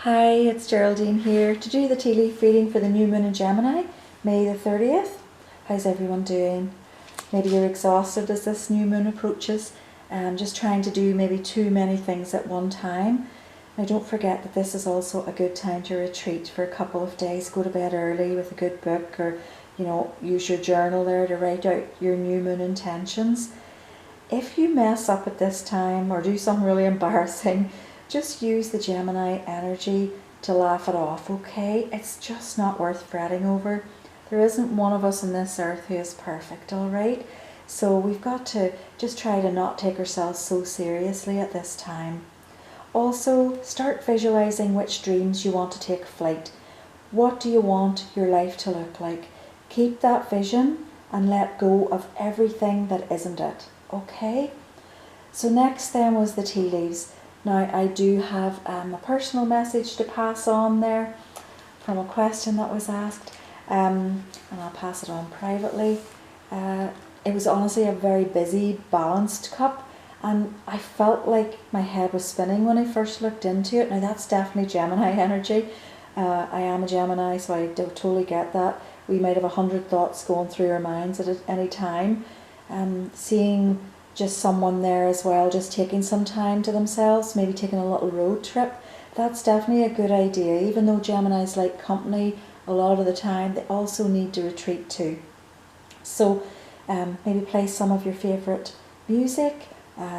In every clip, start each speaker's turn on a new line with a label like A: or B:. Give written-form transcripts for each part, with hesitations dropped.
A: Hi, it's Geraldine here to do the tea leaf reading for the new moon in Gemini, May the 30th. How's everyone doing? Maybe you're exhausted as this new moon approaches, just trying to do maybe too many things at one time. Now don't forget that this is also a good time to retreat for a couple of days. Go to bed early with a good book, or use your journal there to write out your new moon intentions. If you mess up at this time or do something really embarrassing, just use the Gemini energy to laugh it off, okay? It's just not worth fretting over. There isn't one of us on this earth who is perfect, alright? So we've got to just try to not take ourselves so seriously at this time. Also, start visualizing which dreams you want to take flight. What do you want your life to look like? Keep that vision and let go of everything that isn't it, okay? So next then was the tea leaves. Now I do have a personal message to pass on there from a question that was asked, and I'll pass it on privately. It was honestly a very busy, balanced cup, and I felt like my head was spinning when I first looked into it. Now that's definitely Gemini energy. I am a Gemini, so I totally get that. We might have 100 thoughts going through our minds at any time. Seeing just someone there as well, just taking some time to themselves, maybe taking a little road trip, that's definitely a good idea. Even though Geminis like company a lot of the time, they also need to retreat too. So maybe play some of your favourite music,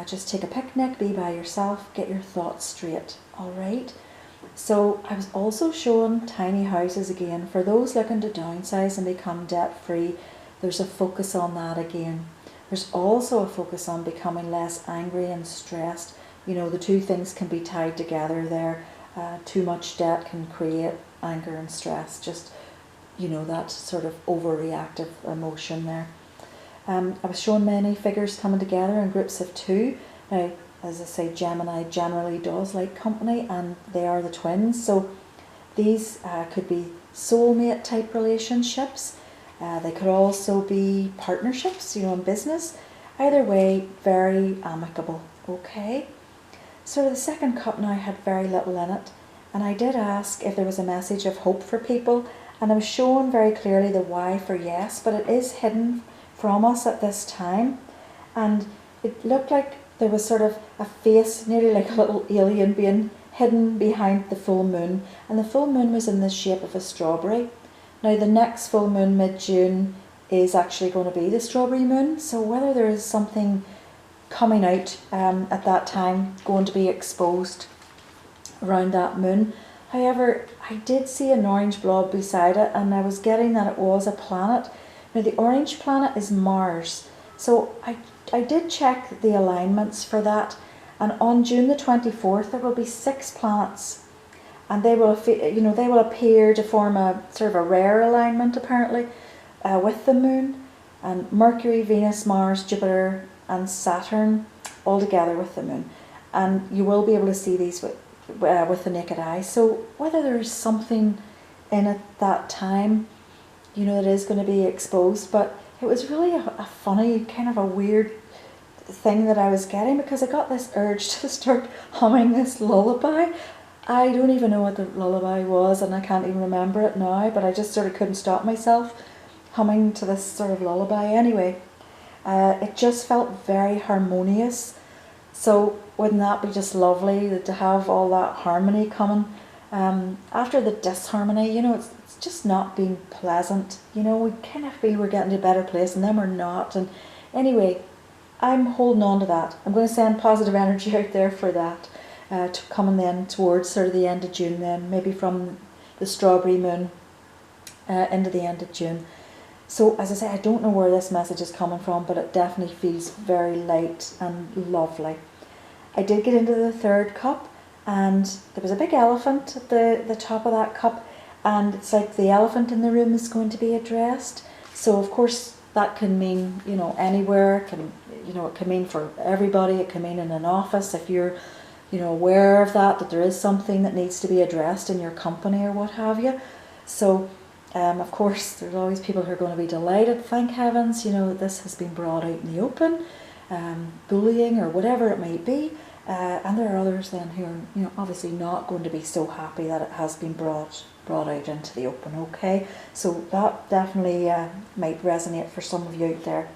A: just take a picnic, be by yourself, get your thoughts straight, alright? So I was also shown tiny houses again. For those looking to downsize and become debt free, there's a focus on that again. There's also a focus on becoming less angry and stressed. The two things can be tied together there. Too much debt can create anger and stress, just, that sort of overreactive emotion there. I was shown many figures coming together in groups of two. Now, as I say, Gemini generally does like company, and they are the twins. So these could be soulmate type relationships. They could also be partnerships, in business. Either way, very amicable, okay? So the second cup now had very little in it, and I did ask if there was a message of hope for people, and I was shown very clearly the Y for yes, but it is hidden from us at this time, and it looked like there was sort of a face, nearly like a little alien being hidden behind the full moon, and the full moon was in the shape of a strawberry. Now the next full moon mid-June is actually going to be the strawberry moon, so whether there is something coming out at that time going to be exposed around that moon. However, I did see an orange blob beside it, and I was getting that it was a planet. Now the orange planet is Mars, so I did check the alignments for that, and on June the 24th there will be 6 planets. And they will appear to form a sort of a rare alignment apparently with the moon, and Mercury, Venus, Mars, Jupiter and Saturn all together with the moon. And you will be able to see these with the naked eye. So whether there's something in at that time, that is going to be exposed, but it was really a funny, kind of a weird thing that I was getting, because I got this urge to start humming this lullaby. I don't even know what the lullaby was, and I can't even remember it now, but I just sort of couldn't stop myself humming to this sort of lullaby anyway. It just felt very harmonious. So wouldn't that be just lovely to have all that harmony coming after the disharmony? It's just not being pleasant. We kind of feel we're getting to a better place, and then we're not. And anyway, I'm holding on to that. I'm going to send positive energy out there for that. Coming then towards sort of the end of June, then maybe from the strawberry moon into the end of June. So as I say, I don't know where this message is coming from, but it definitely feels very light and lovely. I did get into the third cup, and there was a big elephant at the top of that cup, and it's like the elephant in the room is going to be addressed. So of course that can mean anywhere. It can mean for everybody. It can mean in an office if you're aware of that there is something that needs to be addressed in your company or what have you. So of course there's always people who are going to be delighted, thank heavens, this has been brought out in the open, bullying or whatever it might be. And there are others then who are, you know, obviously not going to be so happy that it has been brought out into the open. Okay, so that definitely might resonate for some of you out there.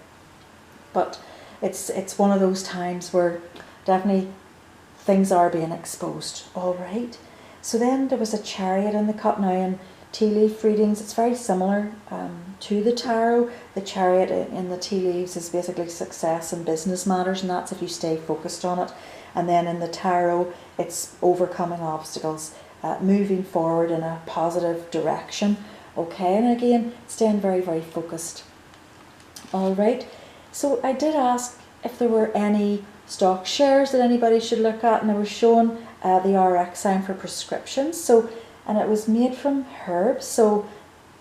A: But it's one of those times where definitely things are being exposed. All right. So then there was a Chariot in the cup now, and tea leaf readings, it's very similar to the tarot. The Chariot in the tea leaves is basically success and business matters, and that's if you stay focused on it. And then in the tarot, it's overcoming obstacles, moving forward in a positive direction. Okay, and again, staying very, very focused. All right. So I did ask if there were any stock shares that anybody should look at, and I was shown the RX sign for prescriptions. So, and it was made from herbs. So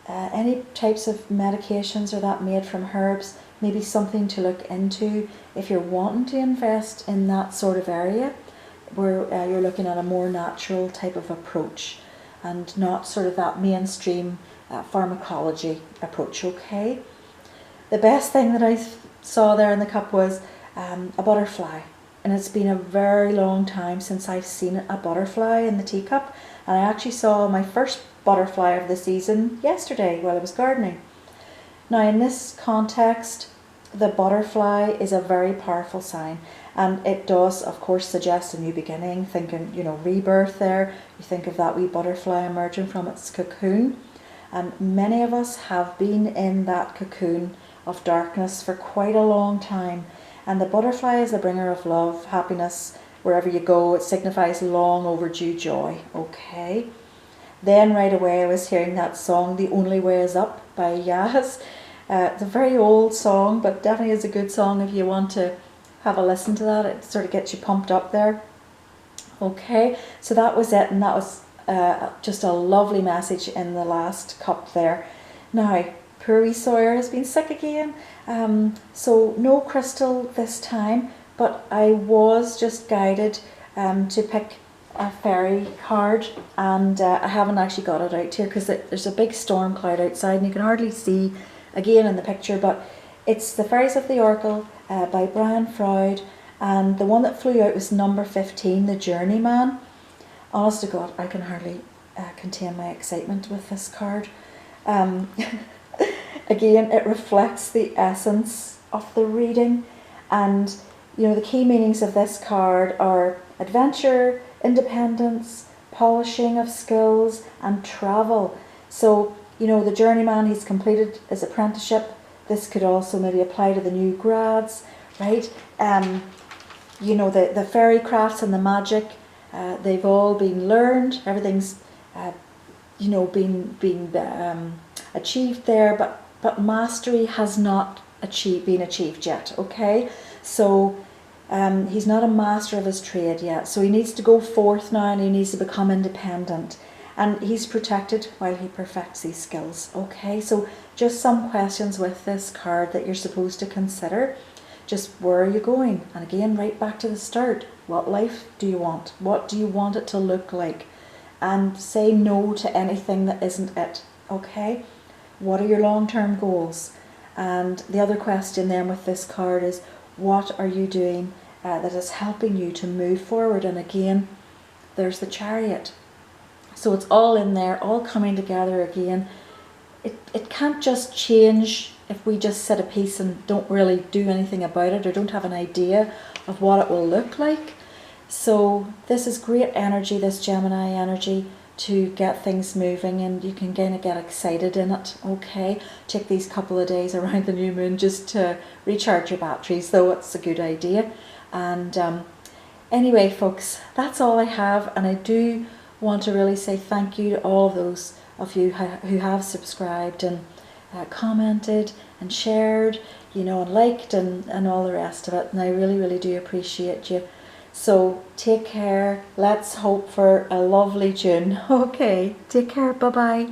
A: any types of medications are that made from herbs, maybe something to look into if you're wanting to invest in that sort of area where you're looking at a more natural type of approach and not sort of that mainstream pharmacology approach. Okay. The best thing that I saw there in the cup was a butterfly, and it's been a very long time since I've seen a butterfly in the teacup, and I actually saw my first butterfly of the season yesterday while I was gardening. Now in this context, the butterfly is a very powerful sign, and it does of course suggest a new beginning, thinking, you know, rebirth there. You think of that wee butterfly emerging from its cocoon, and many of us have been in that cocoon of darkness for quite a long time. And the butterfly is the bringer of love, happiness, wherever you go. It signifies long overdue joy. Okay. Then right away I was hearing that song, The Only Way Is Up by Yaz. It's a very old song, but definitely is a good song if you want to have a listen to that. It sort of gets you pumped up there. Okay, so that was it, and that was just a lovely message in the last cup there. Now, poor wee Sawyer has been sick again, so no crystal this time, but I was just guided to pick a fairy card, and I haven't actually got it out here because there's a big storm cloud outside and you can hardly see again in the picture, but it's the Faeries of the Oracle by Brian Froud, and the one that flew out was number 15, the Journeyman. Honest to God, I can hardly contain my excitement with this card. Again, it reflects the essence of the reading, and you know, the key meanings of this card are adventure, independence, polishing of skills, and travel. So, you know, the journeyman, he's completed his apprenticeship. This could also maybe apply to the new grads, right? You know, the fairy crafts and the magic, they've all been learned. Everything's, you know, been achieved there, but mastery has not been achieved yet, okay? So he's not a master of his trade yet, so he needs to go forth now and he needs to become independent, and he's protected while he perfects these skills. Okay, so just some questions with this card that you're supposed to consider. Just where are you going? And again, right back to the start, what life do you want? What do you want it to look like? And say no to anything that isn't it. Okay, what are your long-term goals? And the other question then with this card is, what are you doing that is helping you to move forward? And again, there's the Chariot. So it's all in there, all coming together again. It can't just change if we just set a piece and don't really do anything about it or don't have an idea of what it will look like. So this is great energy, this Gemini energy, to get things moving, and you can kind of get excited in it. Okay, take these couple of days around the new moon just to recharge your batteries, though it's a good idea. And anyway folks, that's all I have, and I do want to really say thank you to all of those of you who have subscribed and commented and shared, you know, and liked and all the rest of it, and I really, really do appreciate you. So take care. Let's hope for a lovely June. Okay, take care. Bye-bye.